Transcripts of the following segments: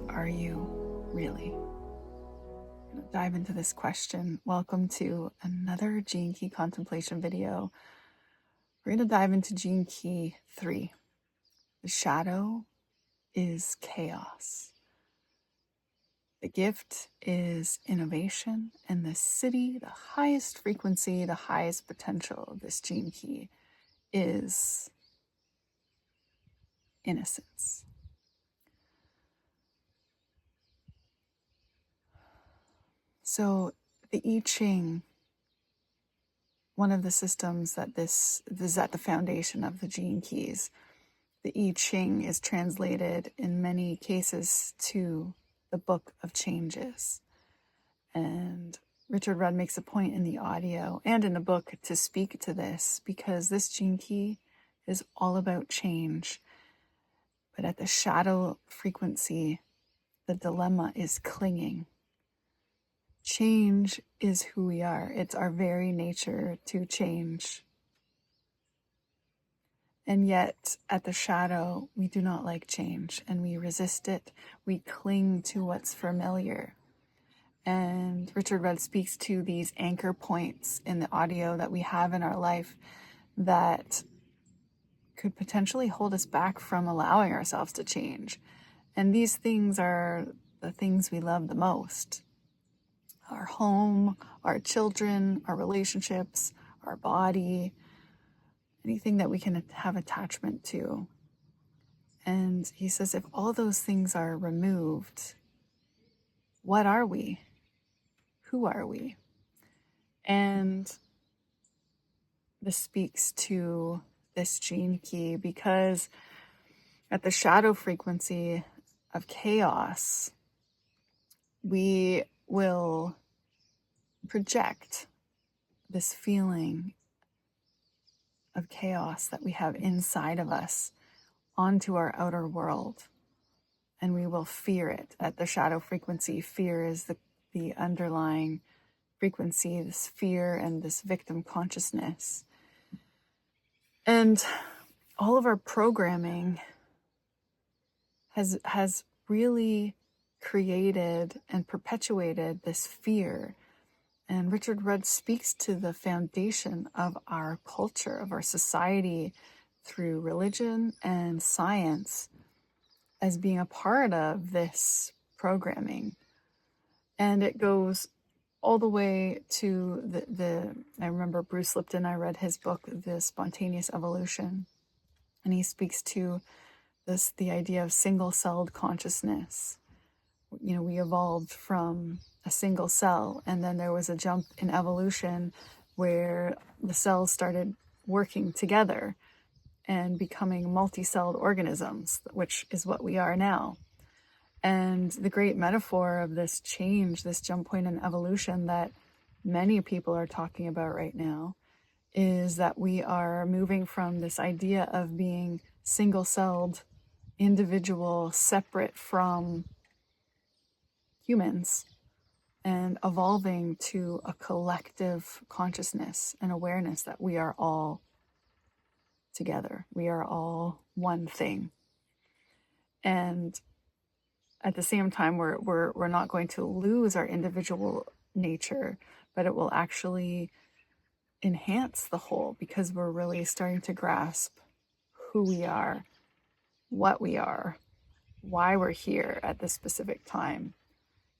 are you really? I'm going to dive into this question. Welcome to another Gene Key contemplation video. We're going to dive into Gene Key 3. The shadow is chaos. The gift is innovation, and the city, the highest frequency, the highest potential of this Gene Key is innocence. So the I Ching, one of the systems that this is at the foundation of the Gene Keys, the I Ching is translated in many cases to the Book of Changes. And Richard Rudd makes a point in the audio and in the book to speak to this, because this Gene Key is all about change. But at the shadow frequency, the dilemma is clinging. Change is who we are. It's our very nature to change. And yet, at the shadow, we do not like change, and we resist it. We cling to what's familiar. And Richard Rudd speaks to these anchor points in the audio that we have in our life that could potentially hold us back from allowing ourselves to change. And these things are the things we love the most. Our home, our children, our relationships, our body, anything that we can have attachment to. And he says, if all those things are removed, what are we? Who are we? And this speaks to this Gene Key, because at the shadow frequency of chaos, we will project this feeling of chaos that we have inside of us onto our outer world, and we will fear it. At the shadow frequency, fear is the underlying frequency, this fear and this victim consciousness. And all of our programming has really created and perpetuated this fear. And Richard Rudd speaks to the foundation of our culture, of our society, through religion and science as being a part of this programming. And it goes all the way to I remember Bruce Lipton, I read his book, The Spontaneous Evolution, and he speaks to the idea of single-celled consciousness. You know, we evolved from a single cell, and then there was a jump in evolution where the cells started working together and becoming multi-celled organisms, which is what we are now. And the great metaphor of this change, this jump point in evolution that many people are talking about right now, is that we are moving from this idea of being single-celled, individual, separate from humans, and evolving to a collective consciousness and awareness that we are all together. We are all one thing. And at the same time, we're not going to lose our individual nature, but it will actually enhance the whole, because we're really starting to grasp who we are, what we are, why we're here at this specific time.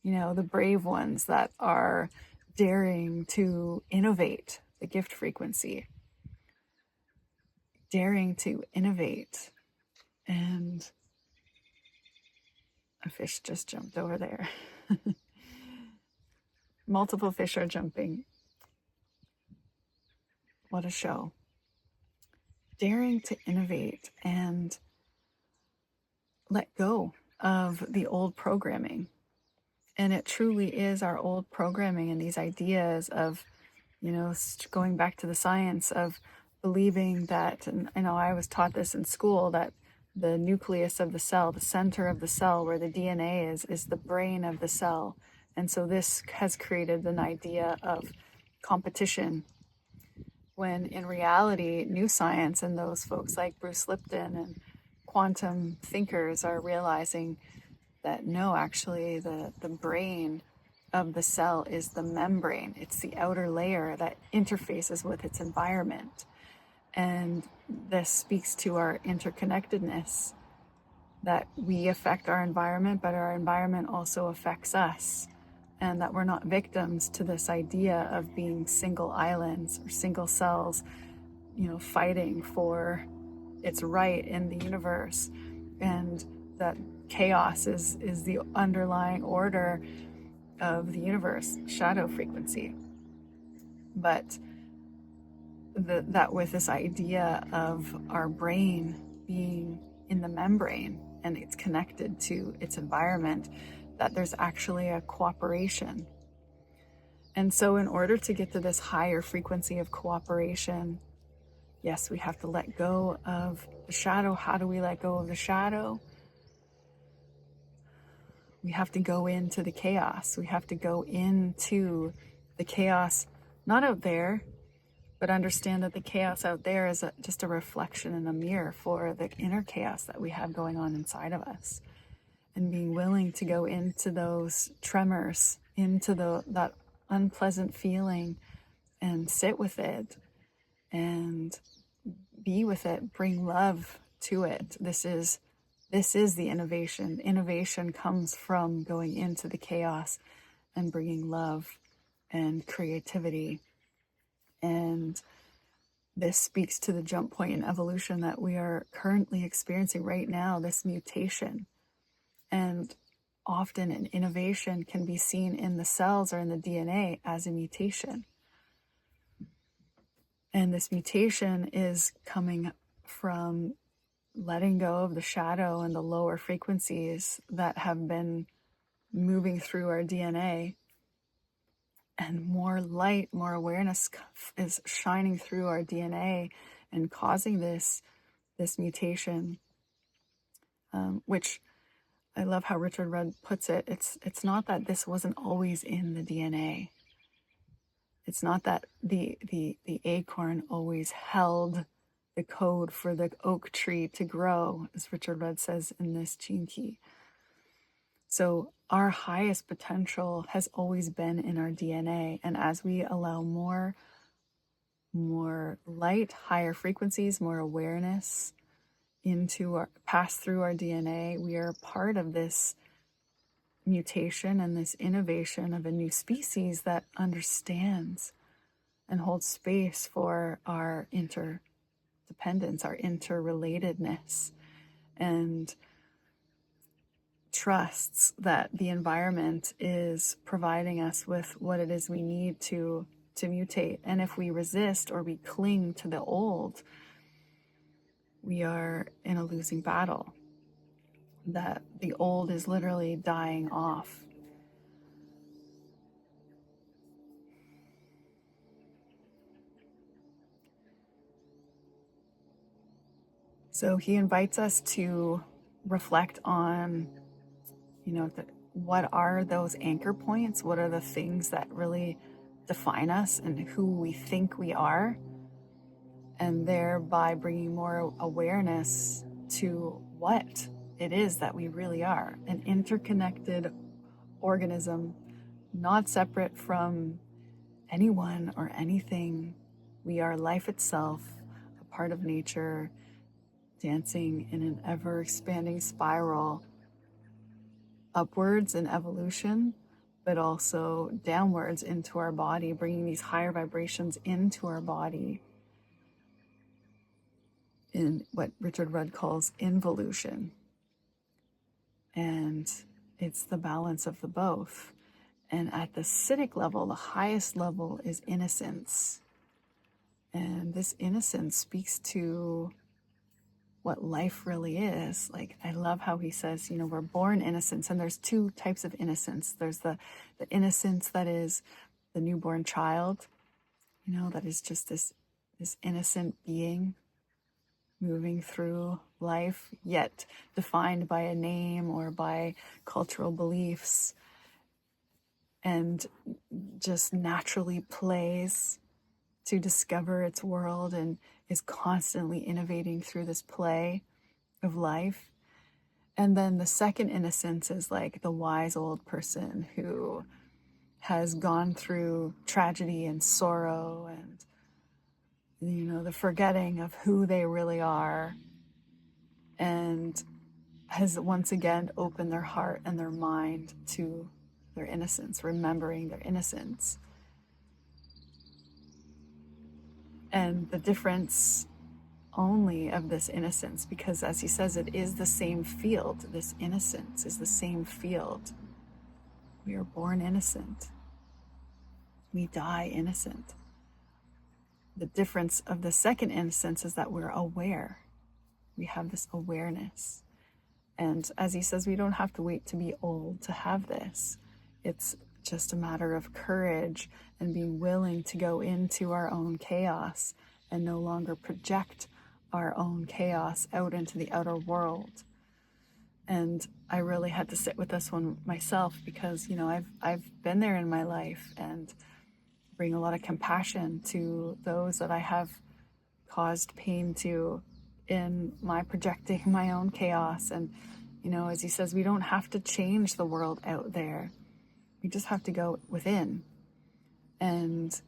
You know, the brave ones that are daring to innovate the gift frequency, daring to innovate. And a fish just jumped over there. Multiple fish are jumping. What a show. Daring to innovate and let go of the old programming. And it truly is our old programming and these ideas of, you know, going back to the science of believing that, and I know I was taught this in school, that the nucleus of the cell, the center of the cell where the DNA is the brain of the cell. And so this has created an idea of competition, when in reality, new science and those folks like Bruce Lipton and quantum thinkers are realizing that no, actually the brain of the cell is the membrane. It's the outer layer that interfaces with its environment. And this speaks to our interconnectedness, that we affect our environment, but our environment also affects us. And that we're not victims to this idea of being single islands or single cells, fighting for its right in the universe. And that chaos is the underlying order of the universe, shadow frequency. But that with this idea of our brain being in the membrane and it's connected to its environment, that there's actually a cooperation. And so in order to get to this higher frequency of cooperation, yes, we have to let go of the shadow. How do we let go of the shadow? We have to go into the chaos. We have to go into the chaos, not out there, but understand that the chaos out there is just a reflection and a mirror for the inner chaos that we have going on inside of us. And being willing to go into those tremors, into that unpleasant feeling, and sit with it and be with it, bring love to it. This is the innovation. Innovation comes from going into the chaos and bringing love and creativity. And this speaks to the jump point in evolution that we are currently experiencing right now, this mutation. And often an innovation can be seen in the cells or in the DNA as a mutation. And this mutation is coming from letting go of the shadow and the lower frequencies that have been moving through our DNA. And more light, more awareness is shining through our DNA and causing this mutation, which I love how Richard Rudd puts it. It's not that this wasn't always in the DNA. It's not that the acorn always held the code for the oak tree to grow, as Richard Rudd says in this gene key. So our highest potential has always been in our DNA. And as we allow more light, higher frequencies, more awareness pass through our DNA, we are part of this mutation and this innovation of a new species that understands and holds space for our interdependence, our interrelatedness, and trusts that the environment is providing us with what it is we need to mutate. And if we resist or we cling to the old, we are in a losing battle. That the old is literally dying off. So he invites us to reflect on, what are those anchor points? What are the things that really define us and who we think we are? And thereby bringing more awareness to what it is that we really are, an interconnected organism, not separate from anyone or anything. We are life itself, a part of nature, dancing in an ever-expanding spiral upwards in evolution, but also downwards into our body, bringing these higher vibrations into our body in what Richard Rudd calls involution. And it's the balance of the both. And at the acidic level, the highest level is innocence. And this innocence speaks to what life really is. Like, I love how he says, we're born innocence. And there's two types of innocence. There's the innocence that is the newborn child, that is just this innocent being moving through life, yet defined by a name or by cultural beliefs, and just naturally plays to discover its world and is constantly innovating through this play of life. And then the second innocence is like the wise old person who has gone through tragedy and sorrow and, the forgetting of who they really are, and has once again opened their heart and their mind to their innocence, remembering their innocence. And the difference only of this innocence, because as he says, it is the same field. This innocence is the same field. We are born innocent. We die innocent. The difference of the second innocence is that we're aware. We have this awareness. And as he says, we don't have to wait to be old to have this. It's just a matter of courage and being willing to go into our own chaos and no longer project our own chaos out into the outer world. And I really had to sit with this one myself because, I've been there in my life, and bring a lot of compassion to those that I have caused pain to in my projecting my own chaos. And, as he says, we don't have to change the world out there. We just have to go within. And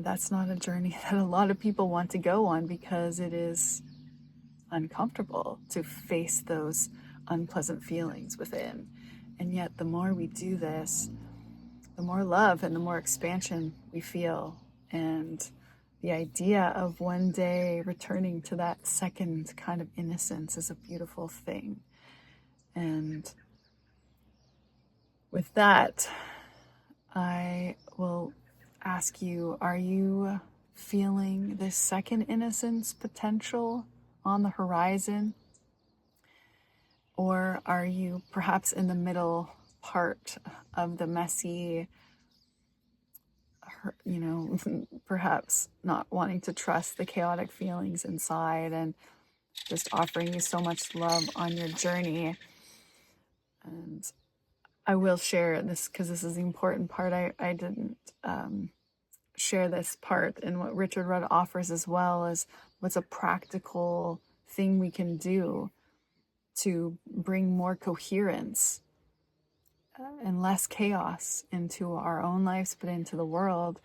that's not a journey that a lot of people want to go on, because it is uncomfortable to face those unpleasant feelings within. And yet the more we do this, the more love and the more expansion we feel. And the idea of one day returning to that second kind of innocence is a beautiful thing. And with that, I will ask you, are you feeling this second innocence potential on the horizon? Or are you perhaps in the middle part of the messy, perhaps not wanting to trust the chaotic feelings inside, and just offering you so much love on your journey? And I will share this because this is the important part. I didn't share this part, and what Richard Rudd offers as well is what's a practical thing we can do to bring more coherence and less chaos into our own lives, but into the world,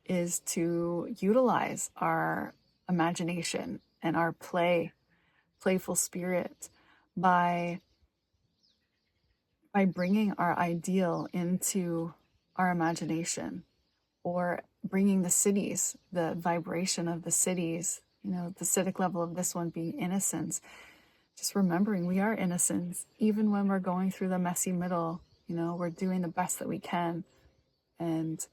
is to utilize our imagination and our playful spirit by bringing our ideal into our imagination, or bringing the cities, the vibration of the cities, the acidic level of this one being innocence. Just remembering we are innocents, even when we're going through the messy middle. We're doing the best that we can, and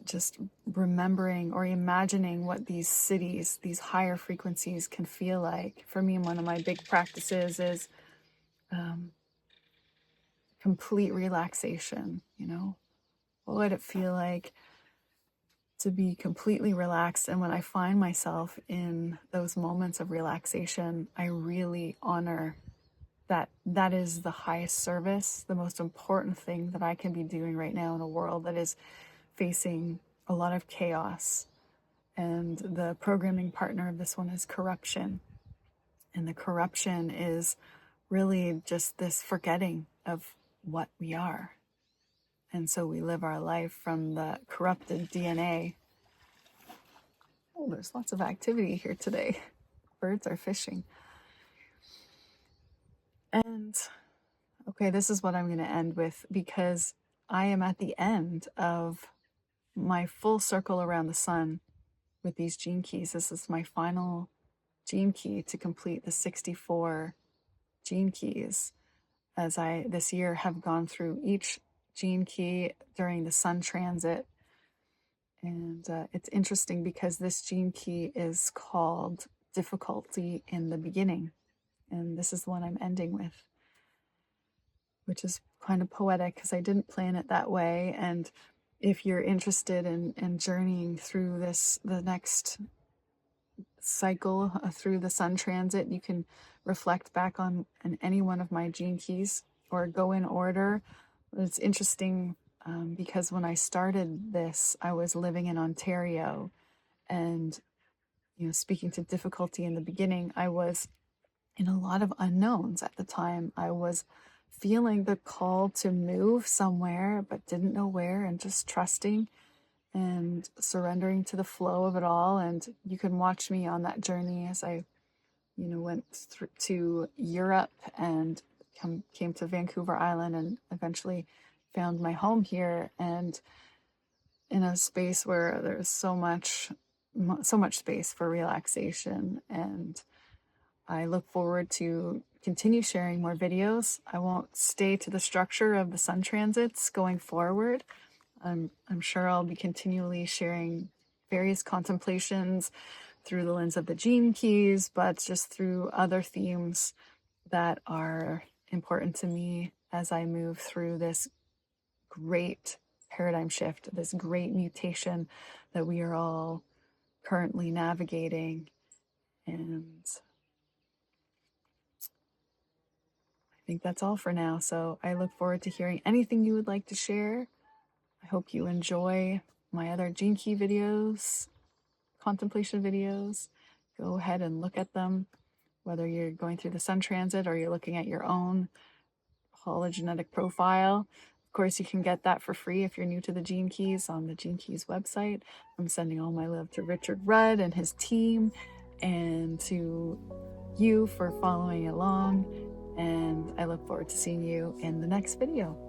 just remembering or imagining what these cities, these higher frequencies, can feel like. For me, one of my big practices is complete relaxation. What would it feel like to be completely relaxed? And when I find myself in those moments of relaxation, I really honor that is the highest service, the most important thing that I can be doing right now in a world that is facing a lot of chaos. And the programming partner of this one is corruption. And the corruption is really just this forgetting of what we are. And so we live our life from the corrupted DNA. Oh, there's lots of activity here today. Birds are fishing. And okay, this is what I'm going to end with, because I am at the end of my full circle around the sun with these gene keys. This is my final gene key to complete the 64 gene keys, as I this year have gone through each gene key during the sun transit. And it's interesting because this gene key is called difficulty in the beginning. And this is the one I'm ending with, which is kind of poetic because I didn't plan it that way. And if you're interested in journeying through the next cycle through the sun transit, you can reflect back on any one of my gene keys or go in order. It's interesting because when I started this, I was living in Ontario, and speaking to difficulty in the beginning, I was in a lot of unknowns at the time. I was feeling the call to move somewhere, but didn't know where, and just trusting and surrendering to the flow of it all. And you can watch me on that journey as I, went to Europe and came to Vancouver Island and eventually found my home here, and in a space where there's so much space for relaxation. And I look forward to continue sharing more videos. I won't stay to the structure of the sun transits going forward. I'm sure I'll be continually sharing various contemplations through the lens of the gene keys, but just through other themes that are important to me as I move through this great paradigm shift, this great mutation that we are all currently navigating. And I think that's all for now. So I look forward to hearing anything you would like to share. I hope you enjoy my other Gene Key videos, contemplation videos. Go ahead and look at them, whether you're going through the sun transit or you're looking at your own hologenetic profile. Of course, you can get that for free if you're new to the Gene Keys on the Gene Keys website. I'm sending all my love to Richard Rudd and his team, and to you for following along. And I look forward to seeing you in the next video.